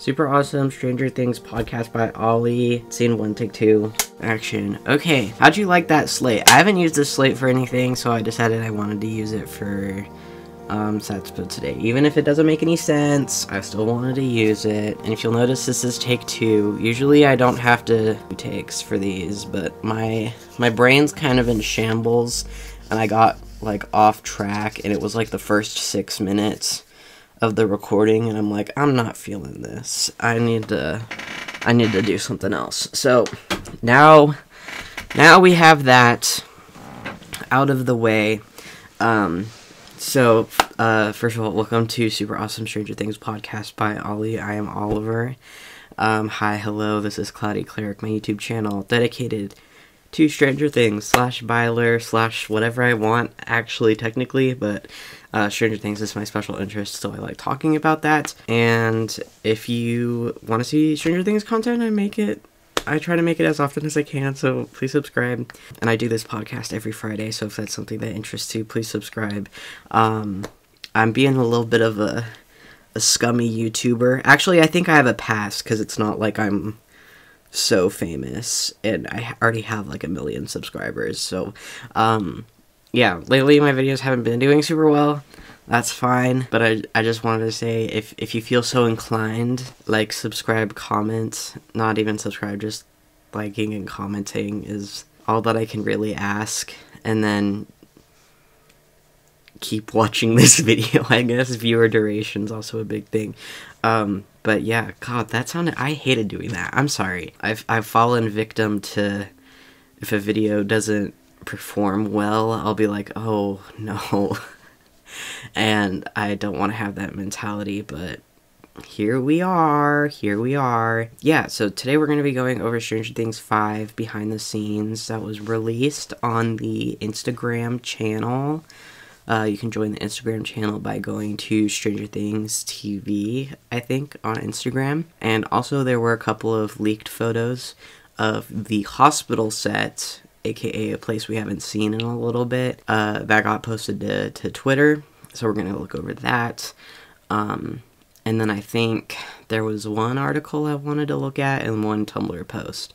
Super awesome Stranger Things podcast by Ollie. Scene 1, take 2. Action. Okay, how'd you like that slate? I haven't used this slate for anything, so I decided I wanted to use it for sastpbo today. Even if it doesn't make any sense, I still wanted to use it. And if you'll notice, this is take 2. Usually I don't have to do takes for these, but my brain's kind of in shambles, and I got like off track, and it was like the first 6 minutes of the recording, and I'm like, I'm not feeling this. I need to do something else. So now we have that out of the way. So first of all, welcome to Super Awesome Stranger Things podcast by Ollie. I am Oliver. Hi, hello, this is Cloudy Cleric, my YouTube channel dedicated to Stranger Things / Byler / whatever I want, actually, technically, but Stranger Things is my special interest, so I like talking about that. And if you want to see Stranger Things content, I try to make it as often as I can, so please subscribe. And I do this podcast every Friday, so if that's something that interests you, please subscribe. I'm being a little bit of a scummy YouTuber. Actually, I think I have a pass, because it's not like I'm so famous, and I already have like 1 million subscribers, so yeah, lately my videos haven't been doing super well. That's fine, but I just wanted to say, if you feel so inclined, like, subscribe, comment, not even subscribe, just liking and commenting is all that I can really ask, and then keep watching this video. I guess viewer duration's also a big thing. But yeah, God, that sounded, I hated doing that. I'm sorry. I've fallen victim to, if a video doesn't perform well, I'll be like, oh no. And I don't want to have that mentality, but here we are. Yeah, so today we're going to be going over Stranger Things 5 behind the scenes that was released on the Instagram channel. You can join the Instagram channel by going to Stranger Things TV, I think, on Instagram. And also there were a couple of leaked photos of the hospital set, aka a place we haven't seen in a little bit, that got posted to Twitter. So we're going to look over that. And then I think there was one article I wanted to look at and one Tumblr post.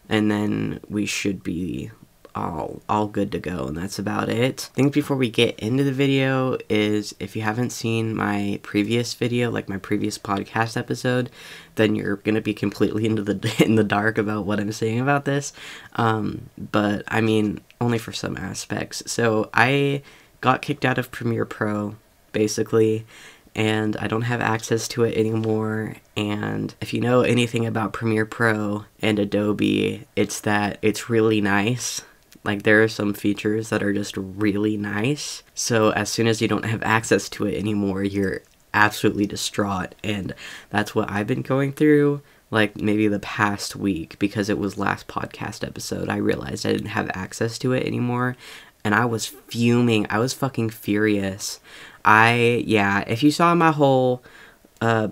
And then we should be all good to go, and that's about it. I think before we get into the video is, if you haven't seen my previous video, like my previous podcast episode, then you're gonna be completely in the dark about what I'm saying about this. But I mean, only for some aspects. So I got kicked out of Premiere Pro, basically, and I don't have access to it anymore. And if you know anything about Premiere Pro and Adobe, it's that it's really nice. Like, there are some features that are just really nice. So as soon as you don't have access to it anymore, you're absolutely distraught. And that's what I've been going through, like, maybe the past week, because it was last podcast episode. I realized I didn't have access to it anymore, and I was fuming. I was fucking furious. Yeah, if you saw my whole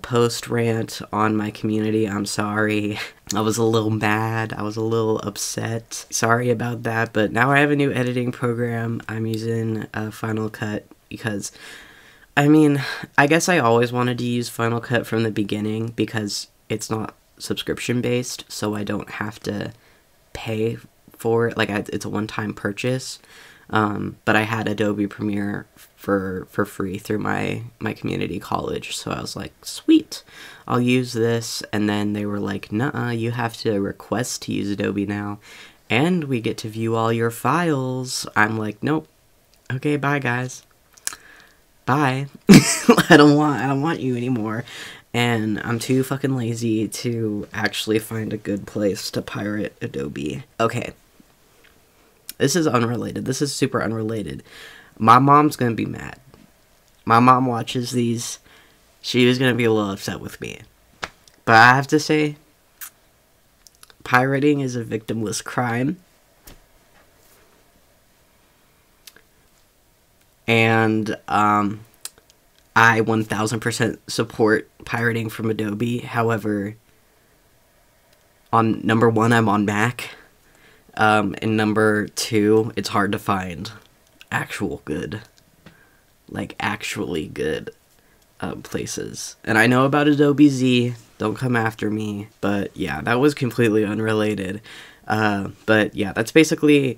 post rant on my community, I'm sorry. I was a little mad. I was a little upset. Sorry about that, but now I have a new editing program. I'm using Final Cut because, I mean, I guess I always wanted to use Final Cut from the beginning because it's not subscription based, so I don't have to pay for it. Like, it's a one-time purchase. But I had Adobe Premiere for free through my community college, so I was like, sweet, I'll use this. And then they were like, nuh-uh, you have to request to use Adobe now, and we get to view all your files. I'm like, nope. Okay, bye guys. Bye. I don't want you anymore. And I'm too fucking lazy to actually find a good place to pirate Adobe. Okay. This is unrelated. This is super unrelated. My mom's gonna be mad. My mom watches these. She was gonna be a little upset with me. But I have to say, pirating is a victimless crime. And, I 1000% support pirating from Adobe. However, on number 1, I'm on Mac. And number 2, it's hard to find actual good, like actually good places. And I know about Adobe Z. Don't come after me. But yeah, that was completely unrelated. But yeah, that's basically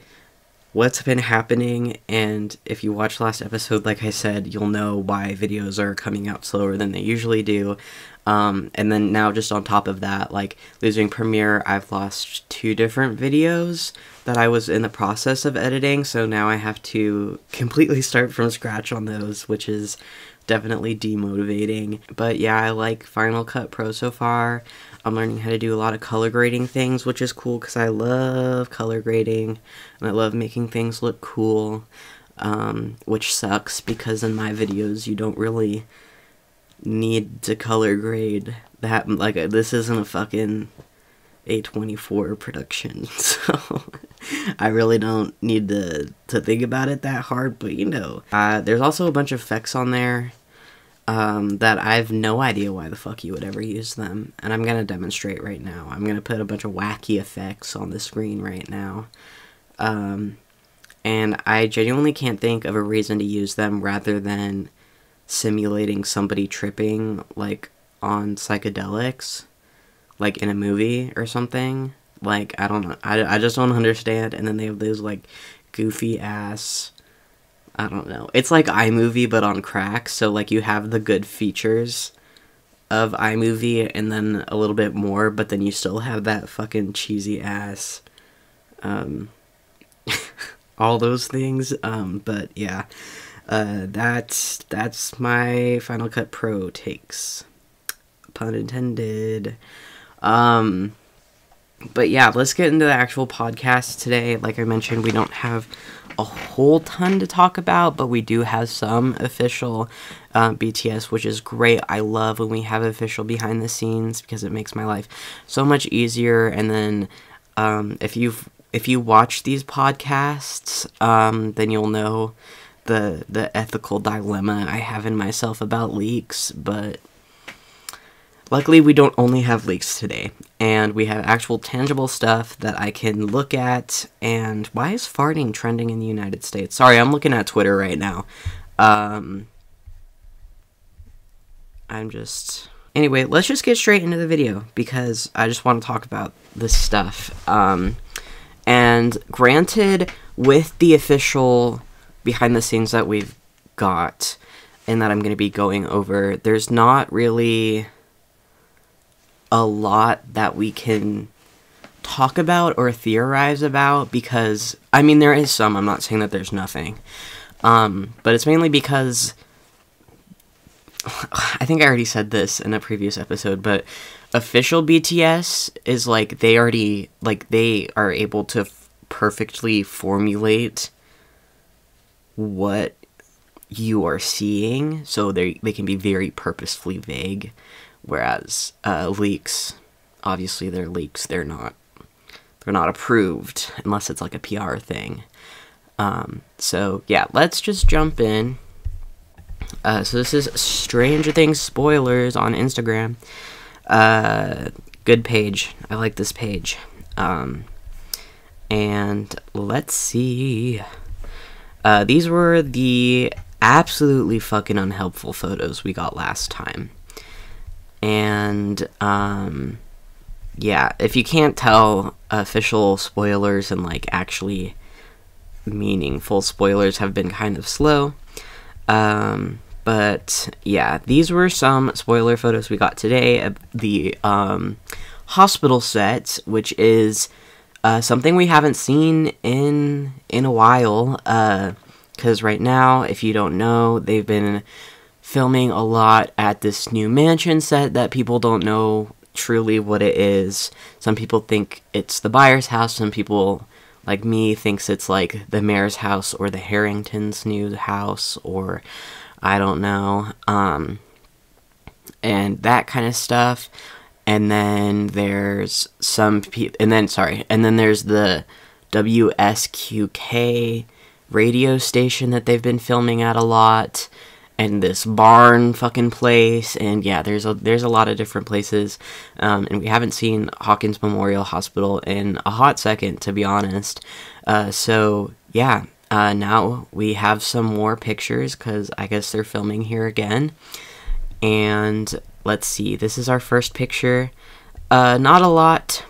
what's been happening, and if you watch last episode, like I said, you'll know why videos are coming out slower than they usually do. And then now just on top of that, like losing Premiere, I've lost 2 different videos that I was in the process of editing, so now I have to completely start from scratch on those, which is definitely demotivating. But yeah, I like Final Cut Pro so far. I'm learning how to do a lot of color grading things, which is cool because I love color grading and I love making things look cool, which sucks because in my videos you don't really need to color grade that. Like, this isn't a fucking A24 production, so I really don't need to think about it that hard, but you know. There's also a bunch of effects on there that I have no idea why the fuck you would ever use them, and I'm gonna demonstrate right now. I'm gonna put a bunch of wacky effects on the screen right now, and I genuinely can't think of a reason to use them rather than simulating somebody tripping, like, on psychedelics, like in a movie or something. Like, I don't know, I just don't understand. And then they have those, like, goofy ass, I don't know, it's like iMovie but on crack, so like you have the good features of iMovie and then a little bit more, but then you still have that fucking cheesy ass, all those things. But yeah, that's my Final Cut Pro takes, pun intended. But yeah, let's get into the actual podcast today. Like I mentioned, we don't have a whole ton to talk about, but we do have some official BTS, which is great. I love when we have official behind the scenes because it makes my life so much easier. And then if you watch these podcasts, then you'll know the ethical dilemma I have in myself about leaks. But luckily, we don't only have leaks today, and we have actual tangible stuff that I can look at. And why is farting trending in the United States? Sorry, I'm looking at Twitter right now. Anyway, let's just get straight into the video, because I just want to talk about this stuff. And granted, with the official behind the scenes that we've got, and that I'm going to be going over, there's not really a lot that we can talk about or theorize about, because, I mean, there is some, I'm not saying that there's nothing, but it's mainly because, I think I already said this in a previous episode, but official BTS is, like, they are able to perfectly formulate what you are seeing, so they can be very purposefully vague. Whereas leaks, obviously they're leaks. They're not approved unless it's like a PR thing. So yeah, let's just jump in. So this is Stranger Things spoilers on Instagram. Good page. I like this page. And let's see. These were the absolutely fucking unhelpful photos we got last time. And, yeah, if you can't tell, official spoilers and, like, actually meaningful spoilers have been kind of slow. But, yeah, these were some spoiler photos we got today of the, hospital set, which is, something we haven't seen in a while, because right now, if you don't know, they've been filming a lot at this new mansion set that people don't know truly what it is. Some people think it's the buyer's house. Some people, like me, thinks it's like the mayor's house or the Harrington's new house, or I don't know. And that kind of stuff. And then there's and then there's the WSQK radio station that they've been filming at a lot. And this barn fucking place, and yeah, there's a lot of different places, and we haven't seen Hawkins Memorial Hospital in a hot second, to be honest. So yeah, now we have some more pictures, because I guess they're filming here again, and let's see. This is our first picture. Not a lot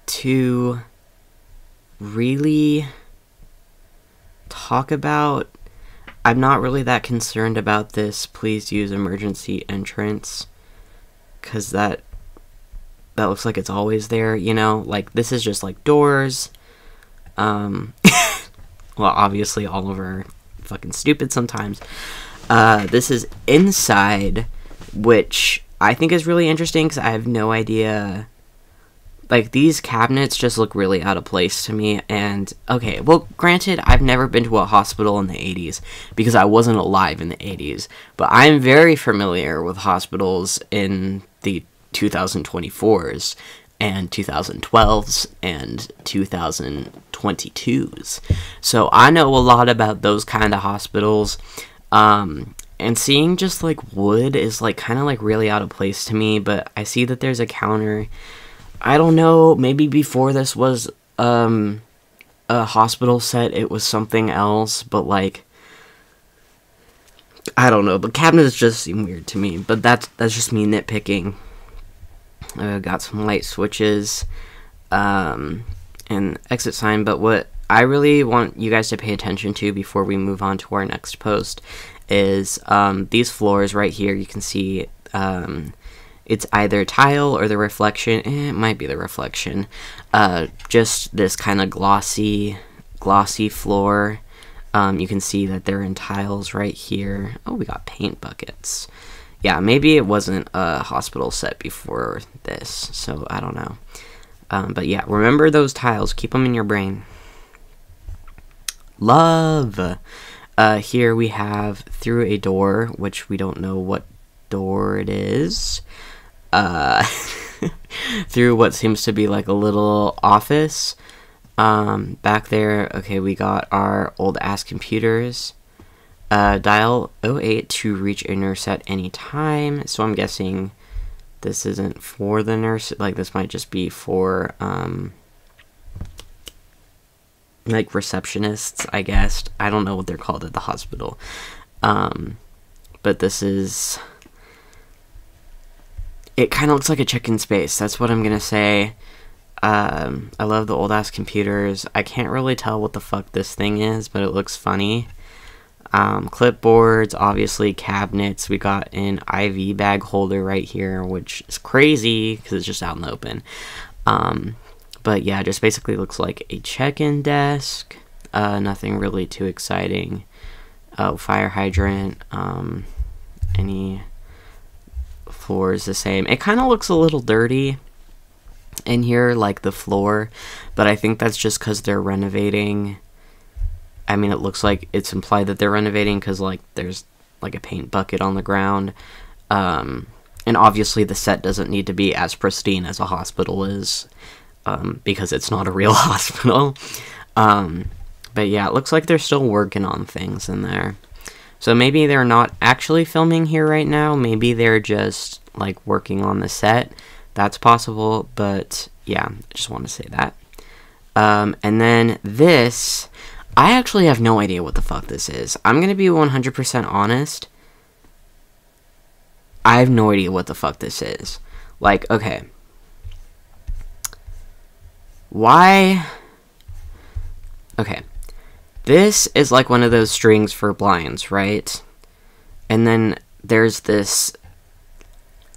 to really talk about. I'm not really that concerned about this. Please use emergency entrance, because that looks like it's always there, you know? Like, this is just like doors. Well, obviously all of her fucking stupid sometimes. This is inside, which I think is really interesting because I have no idea. Like, these cabinets just look really out of place to me. And, okay, well, granted, I've never been to a hospital in the 80s because I wasn't alive in the 80s. But I'm very familiar with hospitals in the 2024s and 2012s and 2022s. So I know a lot about those kind of hospitals. And seeing just like wood is like kind of like really out of place to me. But I see that there's a counter. I don't know, maybe before this was a hospital set, it was something else, but like, I don't know, the cabinets just seem weird to me, but that's just me nitpicking. Got some light switches, and exit sign, but what I really want you guys to pay attention to before we move on to our next post is these floors right here. You can see it's either tile or the reflection. It might be the reflection. Just this kind of glossy floor. You can see that they're in tiles right here. Oh, we got paint buckets. Yeah, maybe it wasn't a hospital set before this, so I don't know. But yeah, remember those tiles. Keep them in your brain. Love. Here we have through a door, which we don't know what door it is. Through what seems to be like a little office. Back there, okay, we got our old ass computers. Dial 08 to reach a nurse at any time. So I'm guessing this isn't for the nurse. Like, this might just be for, like, receptionists, I guess. I don't know what they're called at the hospital. But this is... It kind of looks like a check-in space. That's what I'm gonna say. I love the old-ass computers. I can't really tell what the fuck this thing is, but it looks funny. Clipboards, obviously cabinets. We got an IV bag holder right here, which is crazy because it's just out in the open. But yeah, just basically looks like a check-in desk. Nothing really too exciting. Oh, fire hydrant. Any floor is the same. It kind of looks a little dirty in here, like the floor, but I think that's just because they're renovating. I mean, it looks like it's implied that they're renovating because, like, there's, like, a paint bucket on the ground. And obviously the set doesn't need to be as pristine as a hospital is, because it's not a real hospital. But yeah, it looks like they're still working on things in there. So maybe they're not actually filming here right now. Maybe they're just, like, working on the set. That's possible, but yeah, I just want to say that. And then this... I actually have no idea what the fuck this is. I'm gonna be 100% honest. I have no idea what the fuck this is. Like, okay. Why? Okay. This is like one of those strings for blinds, right? And then there's this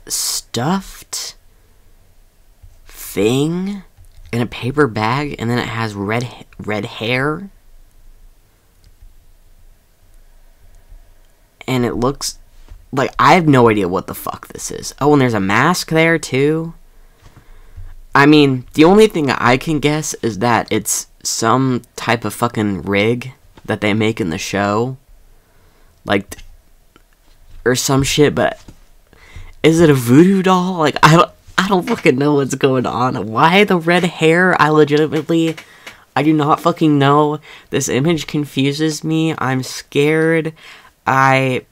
stuffed thing in a paper bag, and then it has red hair. And it looks like, I have no idea what the fuck this is. Oh, and there's a mask there, too. I mean, the only thing I can guess is that it's some type of fucking rig that they make in the show. Like, or some shit, but is it a voodoo doll? Like, I don't fucking know what's going on. Why the red hair? I do not fucking know. This image confuses me. I'm scared. I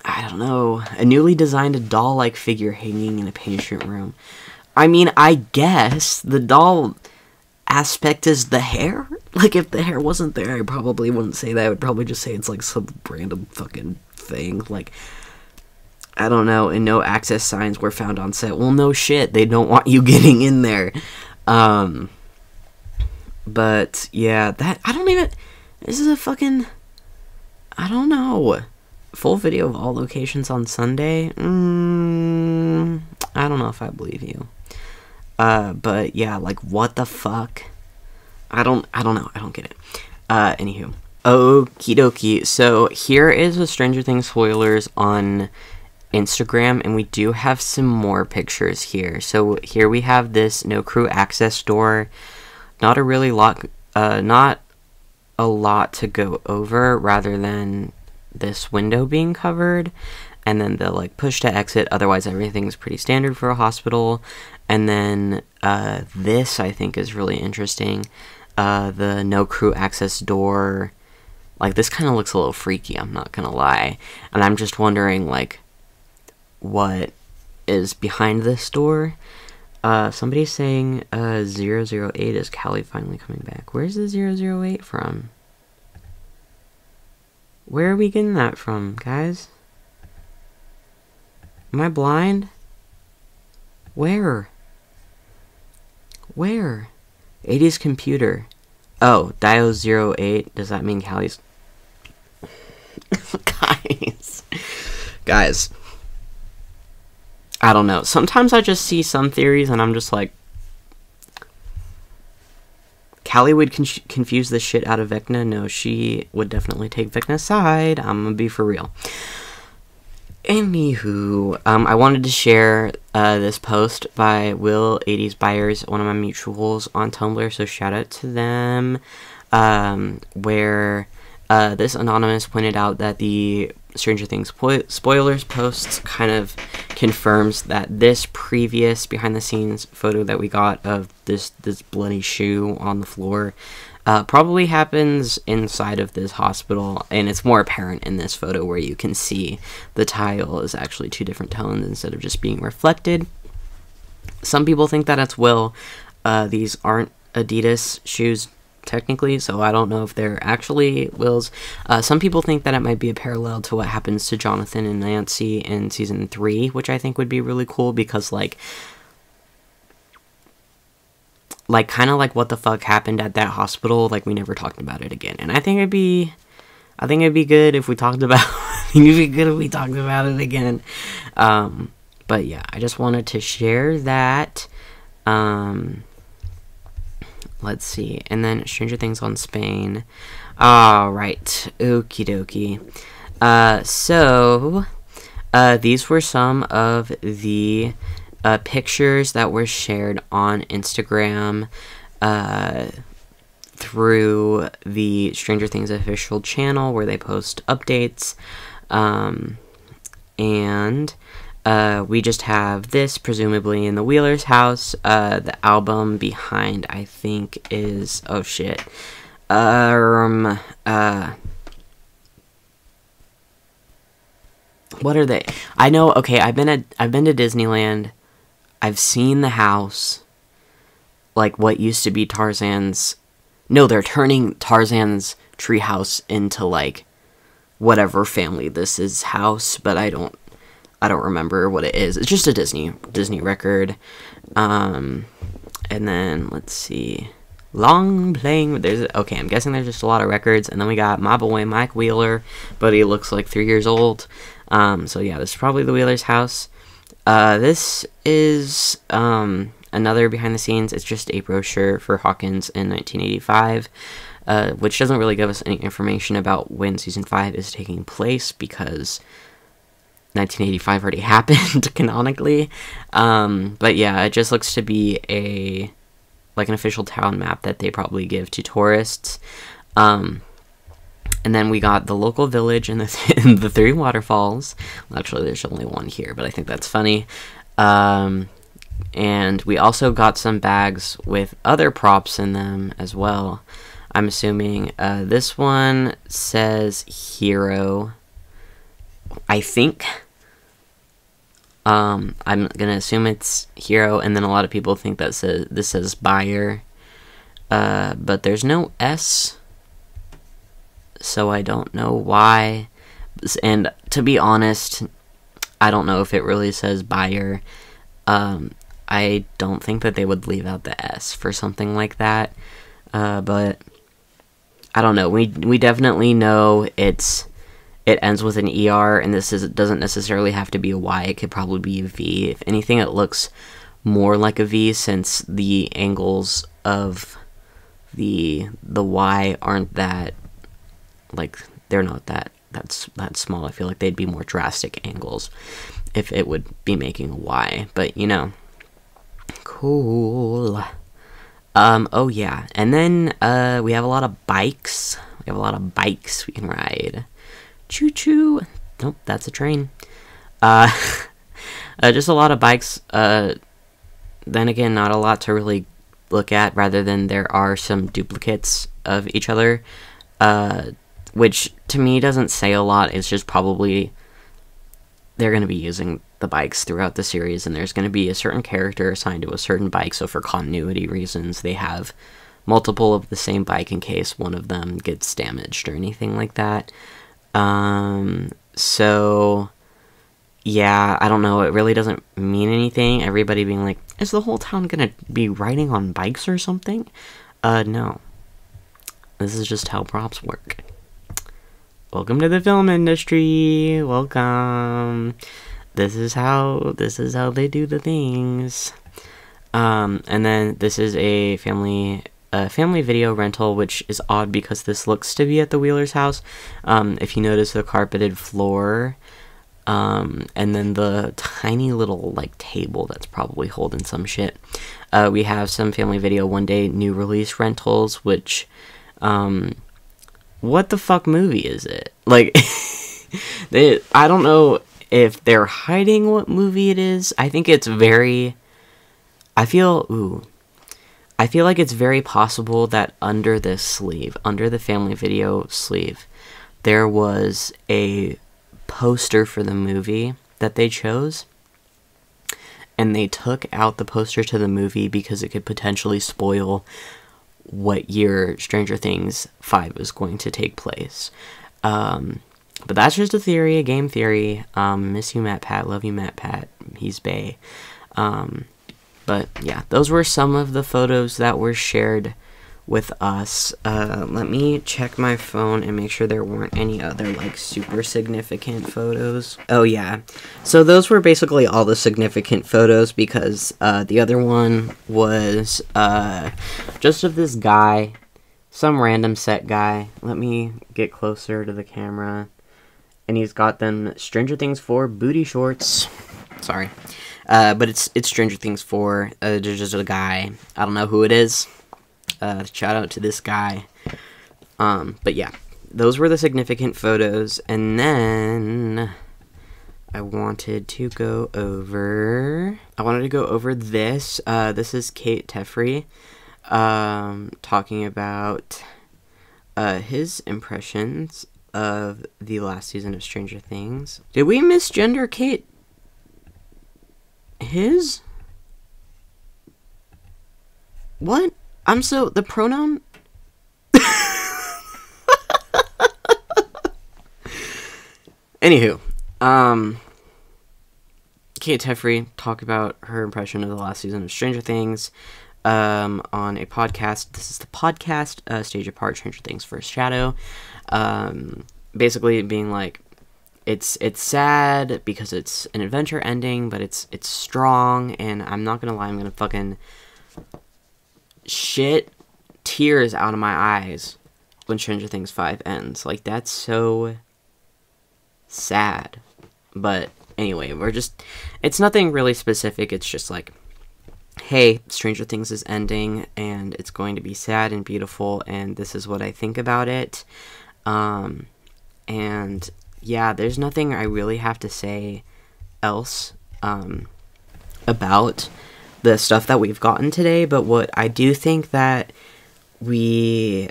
don't know. A newly designed doll-like figure hanging in a patient room. I mean, I guess the doll aspect is the hair? Like, if the hair wasn't there, I probably wouldn't say that. I would probably just say it's like some random fucking thing. Like, I don't know, and no access signs were found on set. Well, no shit, they don't want you getting in there. But, yeah, this is a fucking, I don't know, full video of all locations on Sunday? I don't know if I believe you. But, yeah, like, what the fuck? I don't know, I don't get it. Anywho. Okie dokie, so here is the Stranger Things spoilers on Instagram, and we do have some more pictures here. So here we have this no crew access door. Not a lot to go over, rather than this window being covered, and then the like push to exit. Otherwise, everything's pretty standard for a hospital. And then this I think is really interesting. The no crew access door. Like, this kind of looks a little freaky, I'm not gonna lie. And I'm just wondering, like, what is behind this door. Somebody's saying 008 is Callie finally coming back. Where's the 008 from? Where are we getting that from, guys? Am I blind? Where? 80's computer. Oh, Dio 08. Does that mean Callie's... Guys. I don't know. Sometimes I just see some theories and I'm just like, Callie would confuse the shit out of Vecna. No, she would definitely take Vecna's side. I'm gonna be for real. Anywho, I wanted to share this post by Will 80s Buyers, one of my mutuals on Tumblr, so shout out to them, where this anonymous pointed out that the Stranger Things spoilers post kind of confirms that this previous behind-the-scenes photo that we got of this bloody shoe on the floor probably happens inside of this hospital, and it's more apparent in this photo where you can see the tile is actually two different tones instead of just being reflected. Some people think that it's Will. These aren't Adidas shoes technically, so I don't know if they're actually Will's. Some people think that it might be a parallel to what happens to Jonathan and Nancy in season 3, which I think would be really cool, because like kind of like what the fuck happened at that hospital, like we never talked about it again. And I think it'd be good if we talked about it again. But yeah, I just wanted to share that. Let's see. And then Stranger Things on Spain. Alright. Okie dokie. So, these were some of the pictures that were shared on Instagram through the Stranger Things official channel, where they post updates. And we just have this, presumably in the Wheeler's house. The album behind, I think, is... oh, shit. What are they? I know, okay, I've been to Disneyland. I've seen the house. Like, what used to be Tarzan's... no, they're turning Tarzan's treehouse into, like, whatever family this is house, but I don't remember what it is. It's just a Disney record. And then, let's see. Long playing... okay, I'm guessing there's just a lot of records. And then we got my boy, Mike Wheeler, but he looks like 3 years old. So yeah, this is probably the Wheeler's house. This is another behind the scenes. It's just a brochure for Hawkins in 1985, which doesn't really give us any information about when season 5 is taking place, because 1985 already happened canonically. But yeah, it just looks to be an official town map that they probably give to tourists. And then we got the local village and the 3 waterfalls. Well, actually, there's only one here, but I think that's funny. And we also got some bags with other props in them as well. I'm assuming this one says hero, I think. I'm gonna assume it's hero, and then a lot of people think that this says buyer. But there's no S, so I don't know why. And to be honest, I don't know if it really says buyer. I don't think that they would leave out the S for something like that. But I don't know. We definitely know it ends with an ER, and doesn't necessarily have to be a Y. It could probably be a V. If anything, it looks more like a V, since the angles of the Y aren't that, like, they're not that small. I feel like they'd be more drastic angles if it would be making a Y. But you know, cool. Oh yeah, and then we have a lot of bikes. We have a lot of bikes we can ride. Choo choo. Nope, that's a train. Just a lot of bikes. Then again, not a lot to really look at, rather than there are some duplicates of each other, which to me doesn't say a lot. It's just probably they're going to be using the bikes throughout the series, and there's going to be a certain character assigned to a certain bike, so for continuity reasons, they have multiple of the same bike in case one of them gets damaged or anything like that. So yeah, I don't know, it really doesn't mean anything. Everybody being like, is the whole town gonna be riding on bikes or something? No. This is just how props work. Welcome to the film industry. Welcome. This is how they do the things. And then this is a family video rental, which is odd because this looks to be at the Wheeler's house. If you notice the carpeted floor, and then the tiny little, like, table that's probably holding some shit. We have some family video one day new release rentals, which, what the fuck movie is it? Like, I don't know if they're hiding what movie it is. I think it's very, I feel like it's very possible that under this sleeve, under the family video sleeve, there was a poster for the movie that they chose, and they took out the poster to the movie because it could potentially spoil what year Stranger Things 5 is going to take place. But that's just a theory, a game theory. Miss you, Matt Pat. Love you, Matt Pat. He's bae. But yeah, those were some of the photos that were shared with us. Let me check my phone and make sure there weren't any other, like, super significant photos. Oh yeah, so those were basically all the significant photos, because the other one was just of this guy, some random set guy. Let me get closer to the camera. And he's got them Stranger Things 4 booty shorts. Sorry. But it's Stranger Things 4. There's just a guy. I don't know who it is. Shout out to this guy. But yeah, those were the significant photos. And then I wanted to go over this. This is Kate Teffrey, talking about his impressions of the last season of Stranger Things. Did we misgender Kate? His? What? The pronoun? Anywho, Kate Teffrey talked about her impression of the last season of Stranger Things, on a podcast. This is the podcast, Stage Apart, Stranger Things First Shadow. Basically being like, it's sad because it's an adventure ending, but it's strong, and I'm not gonna lie, I'm gonna fucking shit tears out of my eyes when Stranger Things 5 ends. Like, that's so sad. But anyway, it's nothing really specific. It's just like, hey, Stranger Things is ending, and it's going to be sad and beautiful, and this is what I think about it. And yeah, there's nothing I really have to say else about the stuff that we've gotten today, but what I do think that we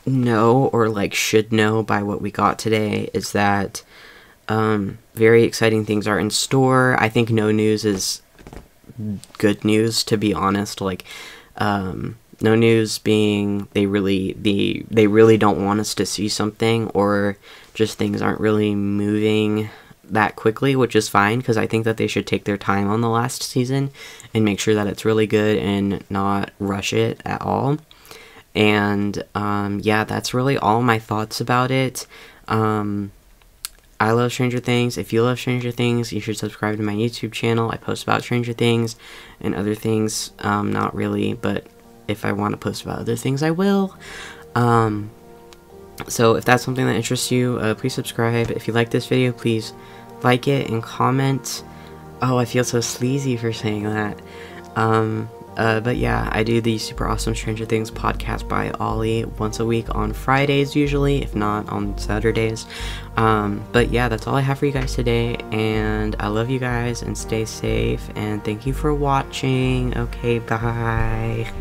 know, or like should know by what we got today, is that very exciting things are in store. I think no news is good news, to be honest. Like, No news being they really don't want us to see something, or just things aren't really moving that quickly, which is fine, because I think that they should take their time on the last season and make sure that it's really good and not rush it at all. And yeah, that's really all my thoughts about it. I love Stranger Things. If you love Stranger Things, you should subscribe to my YouTube channel. I post about Stranger Things and other things. Not really, but if I want to post about other things, I will. So if that's something that interests you, please subscribe. If you like this video, please like it and comment. Oh, I feel so sleazy for saying that. But yeah, I do the Super Awesome Stranger Things podcast by Ollie once a week on Fridays usually, if not on Saturdays. But yeah, that's all I have for you guys today, and I love you guys, and stay safe, and thank you for watching. Okay, bye.